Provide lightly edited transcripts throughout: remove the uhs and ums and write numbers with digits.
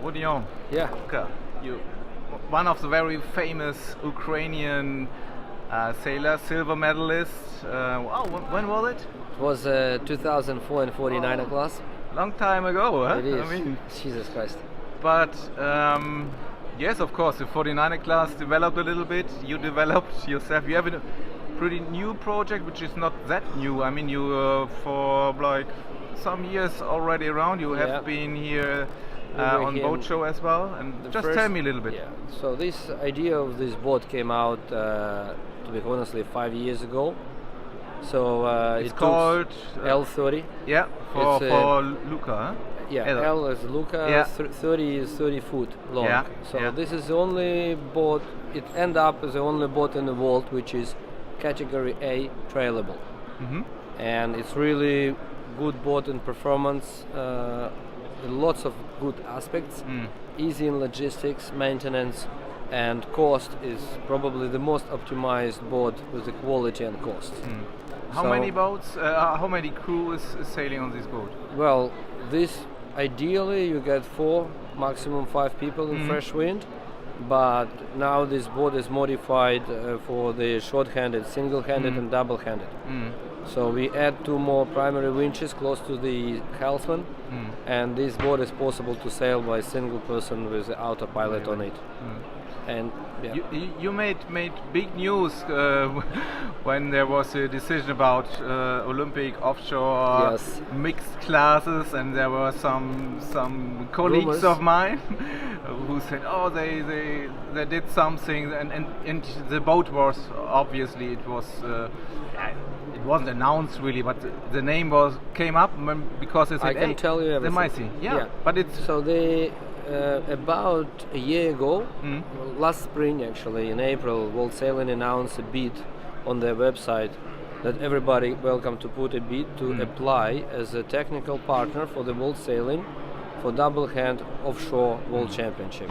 Rodion Yeah. Luka, you one of the very famous Ukrainian sailors, silver medalist. Wow, when was it? It was 2004 and 49 class. Long time ago, huh? It is. I mean, Jesus Christ. but yes, of course, the 49 class developed a little bit. You developed yourself. You have a pretty new project, which is not that new. I mean, you for like some years already around. You have Yeah. been here We were on here boat show as well. And just tell me a little bit. Yeah. So this idea of this boat came out, to be honestly, 5 years ago. So It's it called L30. Yeah, It's, for Luka. Huh? Yeah, L. L is Luka, Yeah. 30 is 30 foot long. Yeah, So yeah. this is the only boat, it end up as the only boat in the world which is category A trailable. Mhm. And it's really good boat in performance, lots of good aspects, easy in logistics, maintenance, and cost is probably the most optimized boat with the quality and cost. How So- many boats? How many crew is sailing on this boat? Well, this ideally you get 4, maximum 5 people in fresh wind, but now this boat is modified for the short-handed, single-handed and double-handed. So we add 2 more primary winches close to the helmsman, and this boat is possible to sail by a single person with the autopilot on it. And yeah. You made big news when there was a decision about Olympic offshore Yes. mixed classes, and there were some colleagues Rumors. of mine who said, "Oh, they did something," and the boat was obviously it wasn't announced really, but the name came up because they said, I can "Hey, tell you the everything." Macher." Yeah, but it's So they about a year ago, last spring actually, in April, World Sailing announced a bid on their website that everybody welcome to put a bid to apply as a technical partner for the World Sailing for double hand offshore World Championship.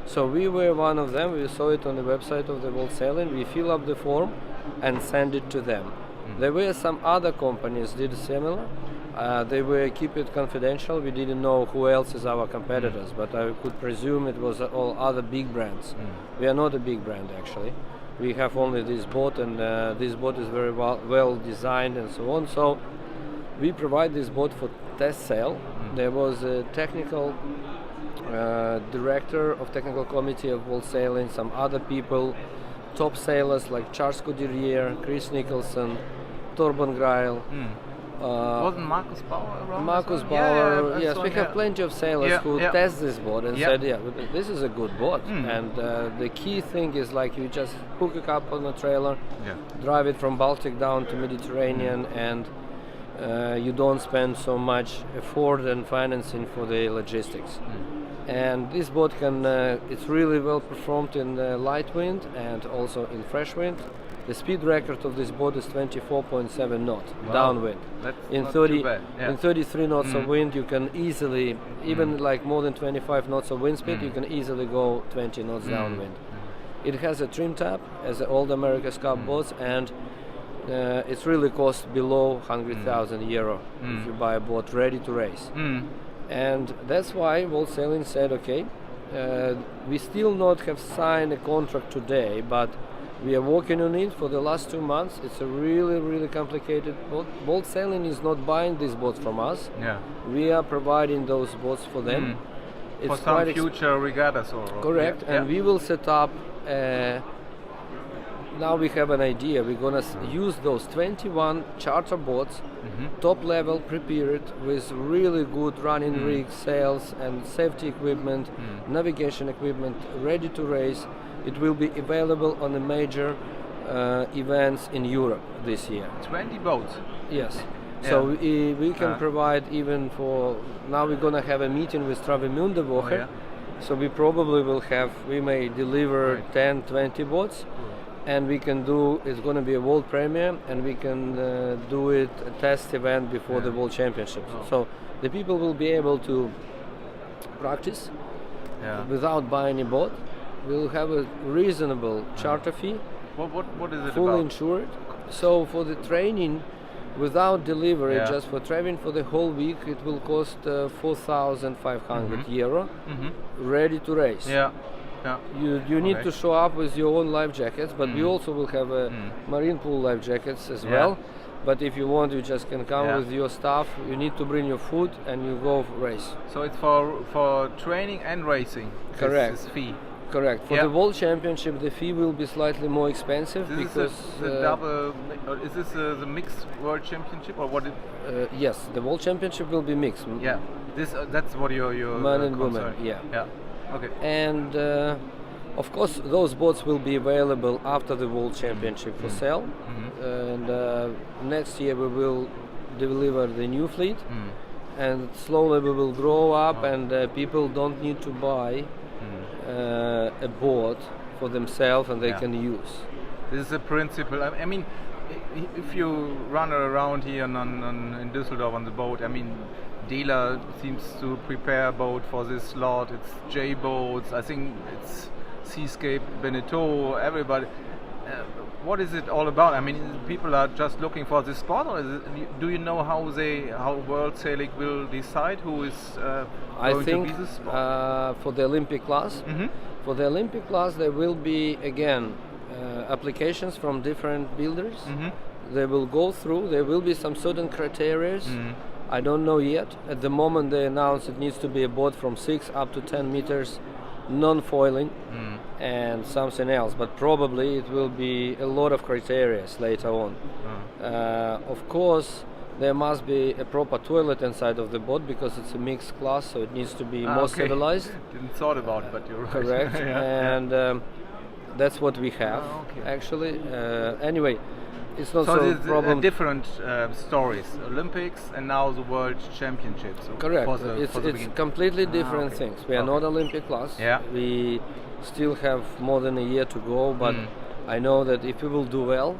So we were one of them. We saw it on the website of the World Sailing. We fill up the form and send it to them. There were some other companies did similar. They were keep it confidential. We didn't know who else is our competitors, but I could presume it was all other big brands. We are not a big brand actually. We have only this boat, and this boat is very well designed and so on. So we provide this boat for test sail. There was a technical director of technical committee of World Sailing, some other people, top sailors like Charles Codirier, Chris Nicholson, Torben Greil. wasn't Marcus Bauer around? Marcus as well? Bauer, and yes, so we on, have yeah. plenty of sailors Yeah, who yeah. test this boat and Yeah. said, yeah, this is a good boat. And the key thing is like you just hook it up on a trailer, Yeah. drive it from Baltic down to Mediterranean, and you don't spend so much effort and financing for the logistics. And this boat can, it's really well performed in light wind and also in fresh wind. The speed record of this boat is 24.7 knots downwind. That's In not 30, too bad. Yeah. in 33 knots of wind, you can easily, even like more than 25 knots of wind speed, you can easily go 20 knots downwind. It has a trim tab, as the old America's Cup boats, and it's really cost below 100,000 euro if you buy a boat ready to race. And that's why World Sailing said, okay, we still not have signed a contract today, but we are working on it for the last 2 months. It's a really, really complicated boat. World Sailing is not buying these boats from us. Yeah. We are providing those boats for them. For some quite future regattas or correct, yeah. and we will set up. Now we have an idea. We're gonna use those 21 charter boats, top level, prepared with really good running rigs, sails, and safety equipment, navigation equipment, ready to race. It will be available on the major events in Europe this year. 20 boats. Yes. Yeah. So we can provide even for, now we're gonna have a meeting with Travemünde Woche. yeah. So we probably will have, we may deliver 10, 20 boats, and we can do, it's gonna be a world premiere, and we can do it a test event before the World Championships. So the people will be able to practice without buying a boat. We'll have a reasonable charter fee, What is it fully about? insured. So for the training, Without delivery, Yeah. just for traveling for the whole week, it will cost 4,500 euro, ready to race. Yeah. Yeah. You need Okay. to show up with your own life jackets, but we also will have marine pool life jackets as Yeah. well. But if you want, you just can come Yeah. with your stuff. You need to bring your food and you go race. So it's for training and racing. Correct. This fee. Correct. For Yeah. the World Championship, the fee will be slightly more expensive This because is the double. Or is this the mixed world championship or what? yes, the World Championship will be mixed. Yeah. This that's what your Man and woman, concern. yeah. Yeah. Okay. And of course, those boats will be available after the World Championship for sale. And next year we will deliver the new fleet, and slowly we will grow up, and people don't need to buy a boat for themselves, and they Yeah. can use. This is a principle. I mean, if you run around here in Düsseldorf on the boat, I mean, dealer seems to prepare a boat for this slot. It's J boats. I think it's Seascape, Beneteau, everybody. What is it all about? I mean, people are just looking for this spot, or do you know how World Sailing will decide who is I going think to be this spot? for the Olympic class, for the Olympic class there will be again applications from different builders. They will go through. There will be some certain criteria. I don't know yet. At the moment they announce it needs to be a boat from 6 up to 10 meters, non-foiling, and something else. But probably it will be a lot of criteria later on. Of course, there must be a proper toilet inside of the boat because it's a mixed class, so it needs to be more Okay. civilized. Didn't thought about it, but you're right. Correct. Yeah. And that's what we have Okay. actually. Anyway, it's not So so there's problem. different stories: Olympics and now the World Championships. Correct. For the It's beginning. completely different okay. things. We are Okay. not Olympic class. Yeah. We still have more than a year to go, but I know that if we will do well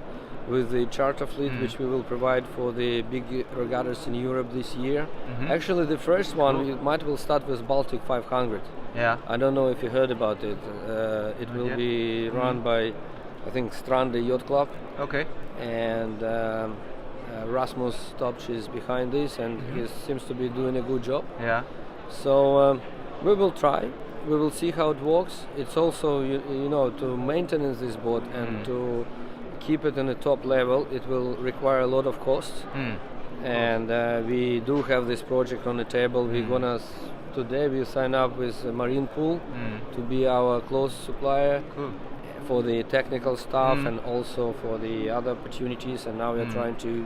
with the charter fleet, which we will provide for the big regattas in Europe this year. Actually, the first one we will start with Baltic 500. Yeah. I don't know if you heard about it. It will yet. be run by, I think, Strande Yacht Club, Okay. and Rasmus Topch is behind this, and he seems to be doing a good job. Yeah. So we will try. We will see how it works. It's also, you know, to maintain this boat and to keep it in the top level, it will require a lot of costs. And we do have this project on the table. We're gonna today we sign up with Marine Pool to be our close supplier Cool. for the technical stuff and also for the other opportunities. And now we're trying to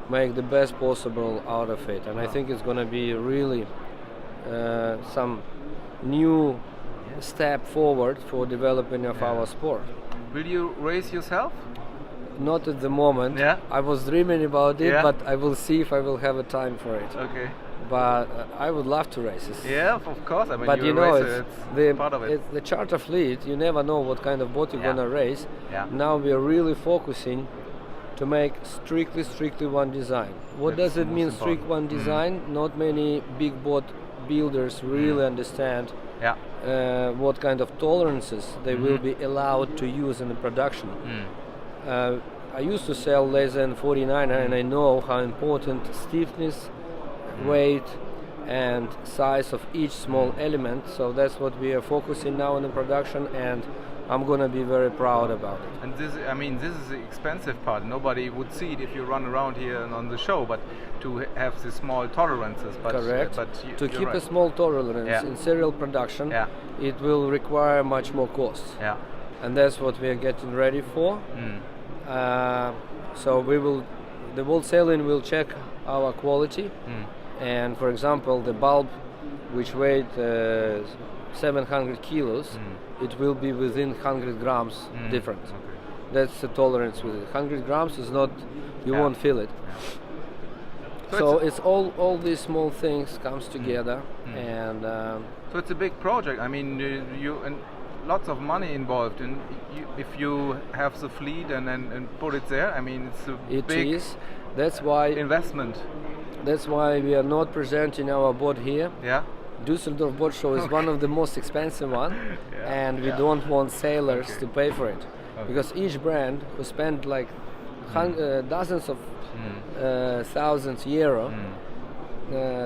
make the best possible out of it. And I think it's gonna be really some new step forward for developing of our sport. Will you race yourself? Not at the moment. Yeah. I was dreaming about it, Yeah. but I will see if I will have a time for it. Okay. But I would love to race this. Yeah, of course. I mean, But you're you know, a racer, it's part of it. it's the charter fleet. You never know what kind of boat you're Yeah. gonna race. Yeah. Now we are really focusing to make strictly one design. What That's does it the mean, most strict one important. design? Not many big boat builders really understand Yeah. what kind of tolerances they will be allowed to use in the production. I used to sell less than 49, and I know how important stiffness, weight, and size of each small element. So that's what we are focusing now on the production, and I'm gonna be very proud about it. And this, I mean, this is the expensive part. Nobody would see it if you run around here and on the show, but to have the small tolerances. But, Correct. But To you're keep right. a small tolerance Yeah. in serial production, Yeah. it will require much more costs, Yeah. and that's what we are getting ready for. So the World Sailing will check our quality, and for example, the bulb, which weighed 700 kilos, it will be within 100 grams difference. Okay. That's the tolerance with it. 100 grams is not, you Yeah. won't feel it. So So it's all these small things comes together, and So it's a big project. I mean, you and lots of money involved. And if you have the fleet and put it there, I mean, it's a it big is. That's why investment. we are not presenting our boat here. Yeah. Düsseldorf Boat Show is one of the most expensive one, and we yeah. don't want sailors Okay. to pay for it, Okay. because each brand who spend like dozens of thousands euro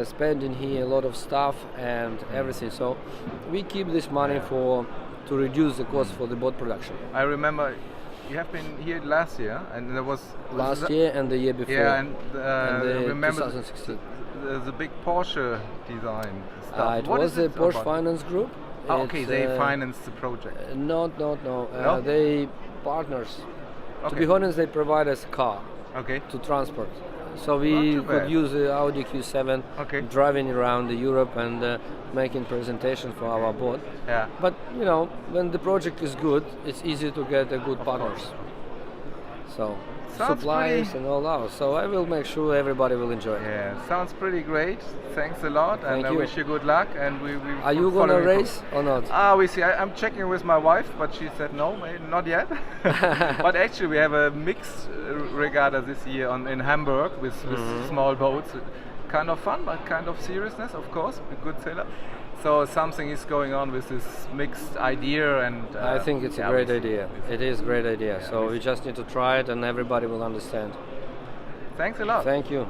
spending here, a lot of stuff and everything. So we keep this money to reduce the cost for the boat production. I remember you have been here last year, and there was last year and the year before. Yeah, and remember 2016. The big Porsche design stuff. It was the Porsche Finance Group. Okay, they financed the project. No. No? They partners. Okay. To be honest, they provide us a car to transport. So we could use the Audi Q7 driving around Europe and making presentation for our boat. Yeah. But you know, when the project is good, it's easy to get a good partners. So suppliers and all that. So I will make sure everybody will enjoy it. Yeah, sounds pretty great. Thanks a lot, and I wish you good luck. And we are you gonna race or not? We see. I'm checking with my wife, but she said no, not yet. But actually, we have a mixed regatta this year in Hamburg with small boats. Kind of fun, but kind of seriousness, of course. A good sailor. So something is going on with this mixed idea, and I think it's a great idea. It is a great idea. So we just need to try it, and everybody will understand. Thanks a lot. Thank you.